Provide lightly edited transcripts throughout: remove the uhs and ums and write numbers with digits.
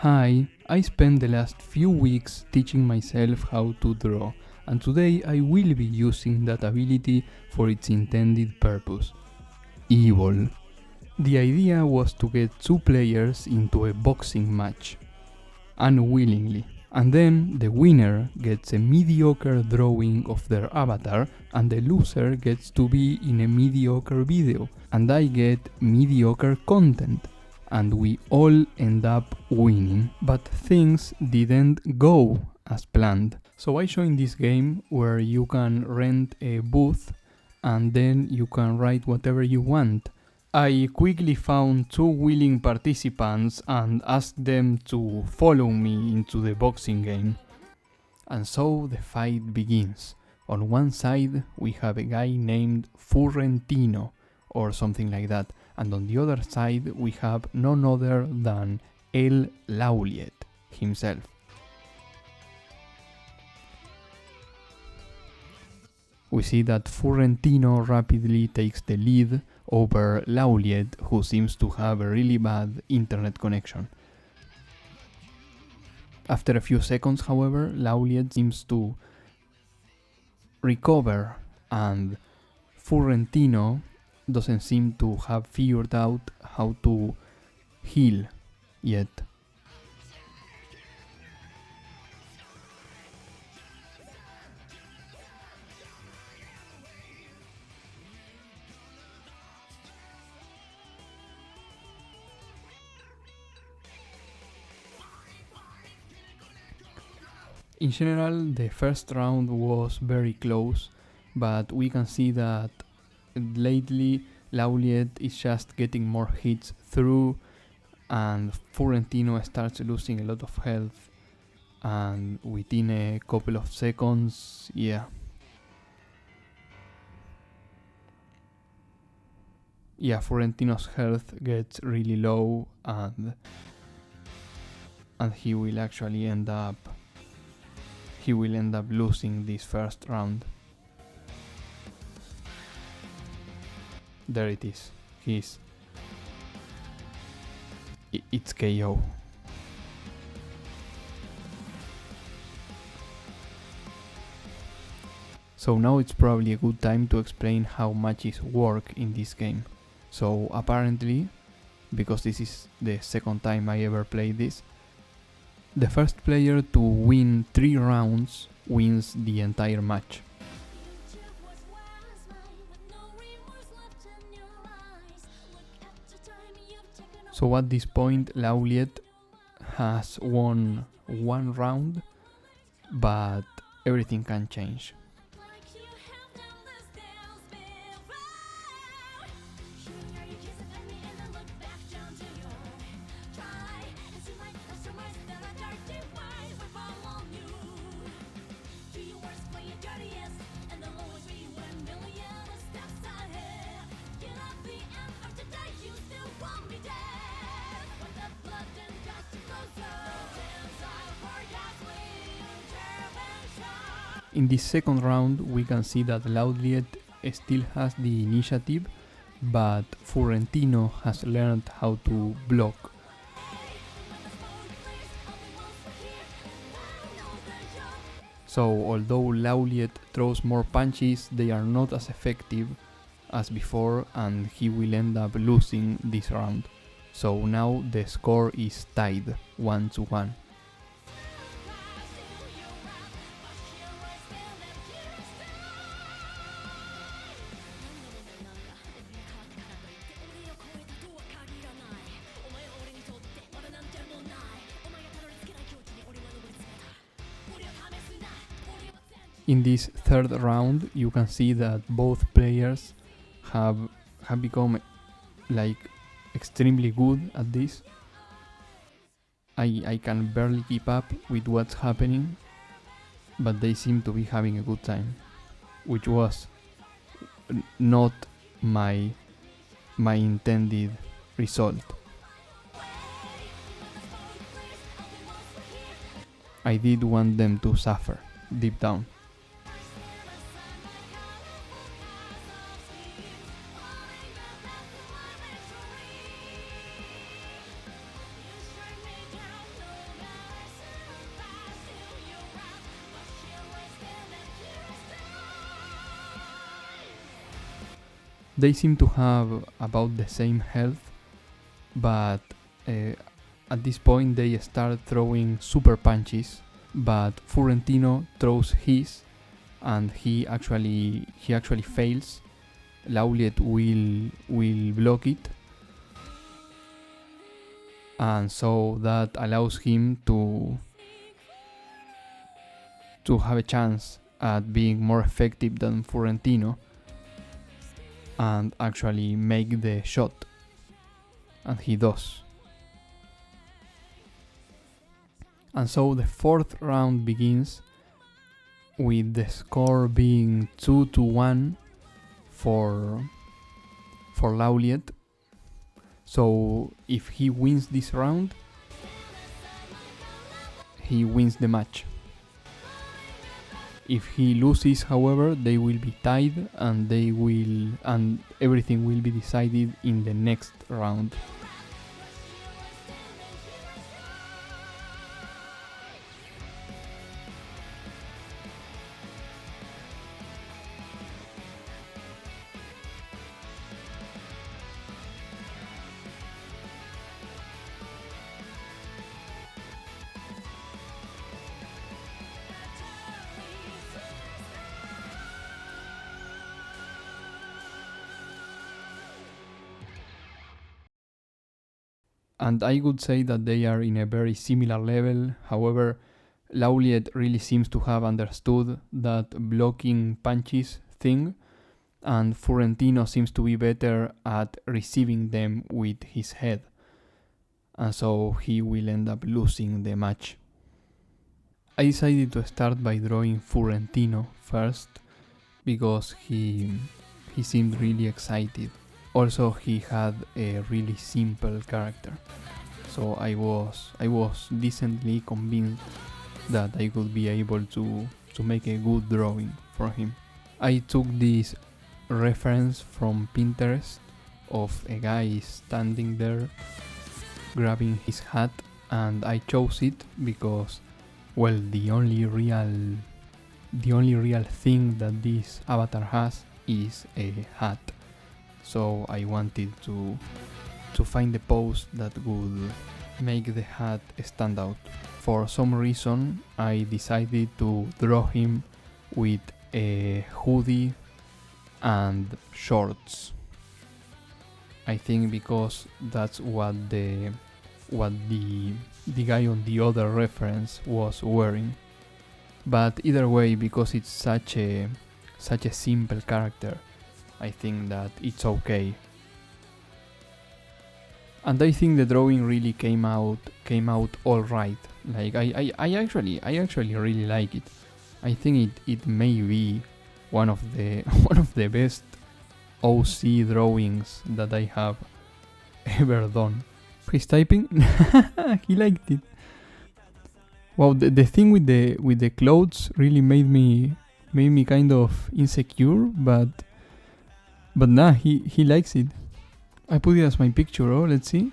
Hi, I spent the last few weeks teaching myself how to draw, and today I will be using that ability for its intended purpose. Evil. The idea was to get two players into a boxing match, unwillingly, and then the winner gets a mediocre drawing of their avatar and the loser gets to be in a mediocre video, and I get mediocre content. And we all end up winning. But things didn't go as planned. So I joined this game where you can rent a booth and then you can write whatever you want. I quickly found two willing participants and asked them to follow me into the boxing game. And so the fight begins. On one side we have a guy named Furrentino or something like that, and on the other side we have none other than El Lauliet himself. We see that Furrentino rapidly takes the lead over Lauliet, who seems to have a really bad internet connection. After a few seconds, however, Lauliet seems to recover and Furrentino doesn't seem to have figured out how to heal yet. In general, the first round was very close, but we can see that lately Lauliet is just getting more hits through and Furrentino starts losing a lot of health, and within a couple of seconds, Furrentino's health gets really low and he will actually end up losing this first round. There it is. It's KO. So now it's probably a good time to explain how matches work in this game. So apparently, because this is the second time I ever played this, the first player to win 3 rounds wins the entire match. So at this point, Lauliet has won 1 round, but everything can change. In this second round, we can see that Lauliet still has the initiative, but Furrentino has learned how to block. So although Lauliet throws more punches, they are not as effective as before, and he will end up losing this round. So now the score is tied 1-1. In this third round, you can see that both players have become like extremely good at this. I can barely keep up with what's happening, but they seem to be having a good time, which was not my intended result. I did want them to suffer deep down. They seem to have about the same health, but at this point they start throwing super punches, but Furentino throws his and he actually fails. Lauliet will block it, and so that allows him to have a chance at being more effective than Furentino and actually make the shot, and he does. And so the fourth round begins with the score being 2-1 for Lauliet. So if he wins this round, he wins the match. If he loses, however, they will be tied and everything will be decided in the next round. And I would say that they are in a very similar level. However, Lauliet really seems to have understood that blocking punches thing, and Furentino seems to be better at receiving them with his head. And so he will end up losing the match. I decided to start by drawing Furentino first because he seemed really excited. Also, he had a really simple character, so I was decently convinced that I could be able to make a good drawing for him. I took this reference from Pinterest of a guy standing there grabbing his hat, and I chose it because, well, the only real thing that this avatar has is a hat. So I wanted to find a pose that would make the hat stand out. For some reason, I decided to draw him with a hoodie and shorts. I think because that's what the guy on the other reference was wearing. But either way, because it's such a simple character, I think that it's okay. And I think the drawing really came out alright. Like I actually really like it. I think it may be one of the best OC drawings that I have ever done. He's typing. He liked it. Wow, the thing with the clothes really made me kind of insecure, but nah, he likes it. I put it as my picture. Oh, let's see.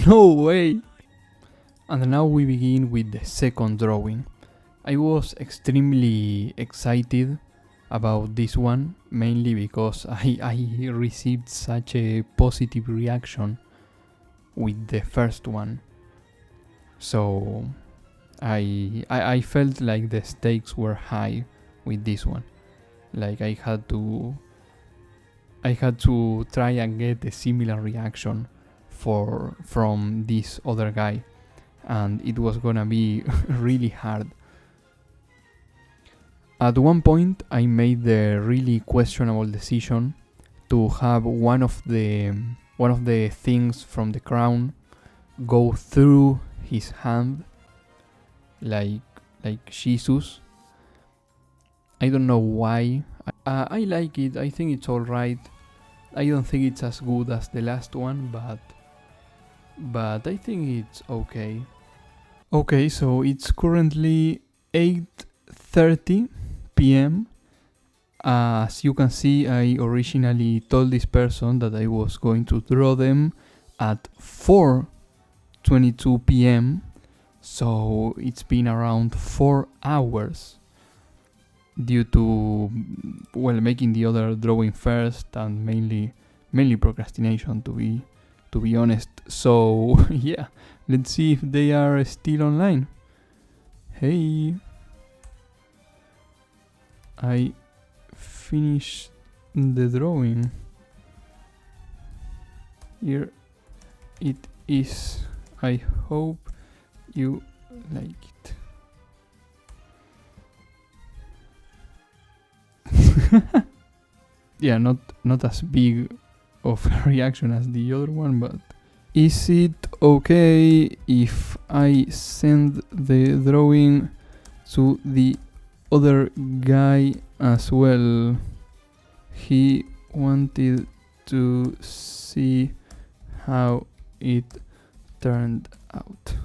No way. And now we begin with the second drawing. I was extremely excited about this one, mainly because I received such a positive reaction with the first one. So I felt like the stakes were high with this one. Like I had to try and get a similar reaction from this other guy, and it was gonna be really hard. At one point I made the really questionable decision to have one of the things from the crown go through his hand like Jesus. I don't know why. I like it. I think it's alright. I don't think it's as good as the last one, but I think it's okay. Okay, so it's currently 8:30 p.m. As you can see, I originally told this person that I was going to draw them at 4:22 p.m. So it's been around 4 hours. due to, well, making the other drawing first and mainly procrastination, to be honest. So yeah, let's see if they are still online. Hey, I finished the drawing. Here it is. I hope you like it. Yeah, not as big of a reaction as the other one, but is it okay if I send the drawing to the other guy as well? He wanted to see how it turned out.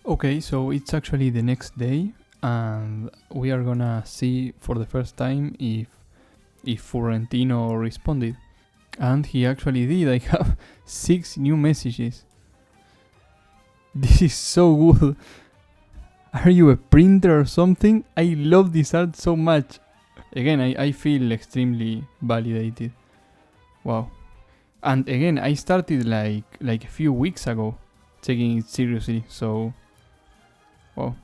Okay, so it's actually the next day, and we are gonna see for the first time if Florentino responded. And he actually did. I have 6 new messages. This is so good. Are you a printer or something? I love this art so much. Again, I feel extremely validated. Wow. And again, I started like a few weeks ago taking it seriously, so wow.